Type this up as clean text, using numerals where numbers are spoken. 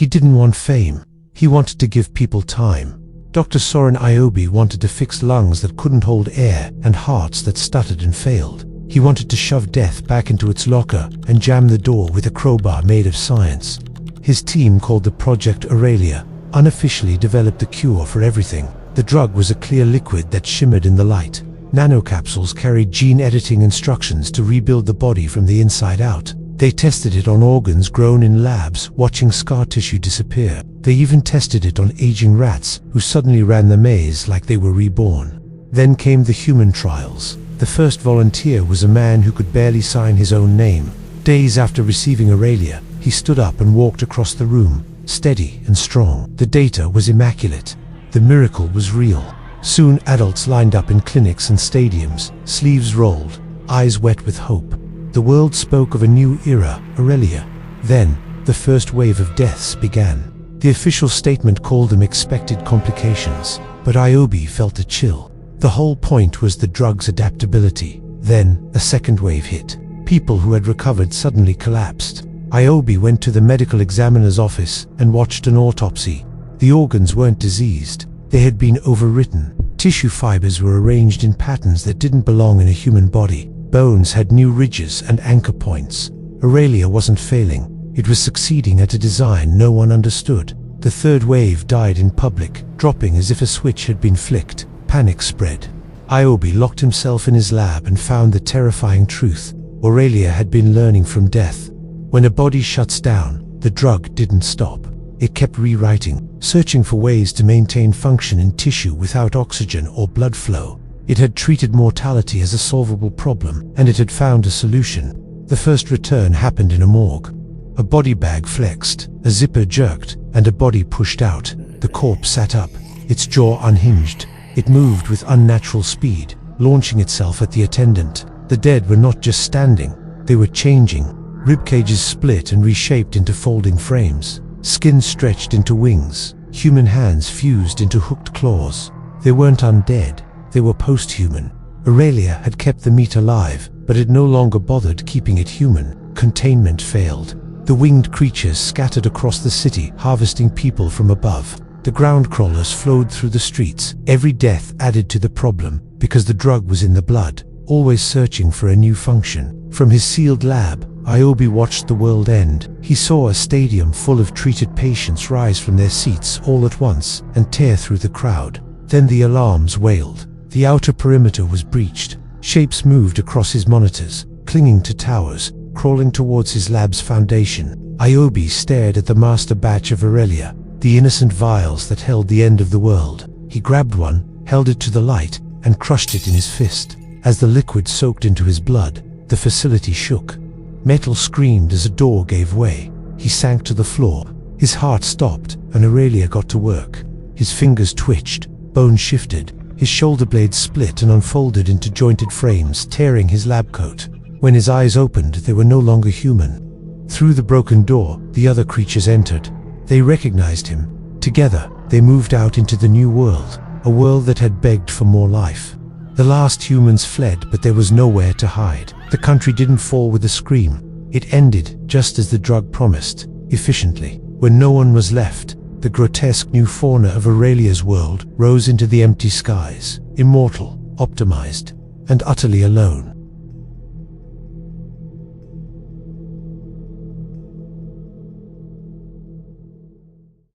He didn't want fame. He wanted to give people time. Dr. Soren Iobi wanted to fix lungs that couldn't hold air and hearts that stuttered and failed. He wanted to shove death back into its locker and jam the door with a crowbar made of science. His team, called the Project Aurelia, unofficially developed the cure for everything. The drug was a clear liquid that shimmered in the light. Nanocapsules carried gene-editing instructions to rebuild the body from the inside out. They tested it on organs grown in labs, watching scar tissue disappear. They even tested it on aging rats, who suddenly ran the maze like they were reborn. Then came the human trials. The first volunteer was a man who could barely sign his own name. Days after receiving Aurelia, he stood up and walked across the room, steady and strong. The data was immaculate. The miracle was real. Soon adults lined up in clinics and stadiums, sleeves rolled, eyes wet with hope. The world spoke of a new era, Aurelia. Then, the first wave of deaths began. The official statement called them expected complications, but Iobi felt a chill. The whole point was the drug's adaptability. Then, a second wave hit. People who had recovered suddenly collapsed. Iobi went to the medical examiner's office and watched an autopsy. The organs weren't diseased. They had been overwritten. Tissue fibers were arranged in patterns that didn't belong in a human body. Bones had new ridges and anchor points. Aurelia wasn't failing. It was succeeding at a design no one understood. The third wave died in public, dropping as if a switch had been flicked. Panic spread. Iobi locked himself in his lab and found the terrifying truth. Aurelia had been learning from death. When a body shuts down, the drug didn't stop. It kept rewriting, searching for ways to maintain function in tissue without oxygen or blood flow. It had treated mortality as a solvable problem, and it had found a solution. The first return happened in a morgue. A body bag flexed, a zipper jerked, and a body pushed out. The corpse sat up, its jaw unhinged. It moved with unnatural speed, launching itself at the attendant. The dead were not just standing, they were changing. Rib cages split and reshaped into folding frames. Skin stretched into wings. Human hands fused into hooked claws. They weren't undead, they were post-human. Aurelia had kept the meat alive, but it no longer bothered keeping it human. Containment failed. The winged creatures scattered across the city, harvesting people from above. The ground crawlers flowed through the streets. Every death added to the problem, because the drug was in the blood, always searching for a new function. From his sealed lab, Iobi watched the world end. He saw a stadium full of treated patients rise from their seats all at once and tear through the crowd. Then the alarms wailed. The outer perimeter was breached. Shapes moved across his monitors, clinging to towers, crawling towards his lab's foundation. Iobi stared at the master batch of Aurelia, the innocent vials that held the end of the world. He grabbed one, held it to the light, and crushed it in his fist. As the liquid soaked into his blood, the facility shook. Metal screamed as a door gave way. He sank to the floor. His heart stopped, and Aurelia got to work. His fingers twitched, bones shifted. His shoulder blades split and unfolded into jointed frames, tearing his lab coat. When his eyes opened, they were no longer human. Through the broken door, the other creatures entered. They recognized him. Together, they moved out into the new world, a world that had begged for more life. The last humans fled, but there was nowhere to hide. The country didn't fall with a scream. It ended just as the drug promised, efficiently. When no one was left, the grotesque new fauna of Aurelia's world rose into the empty skies, immortal, optimized, and utterly alone.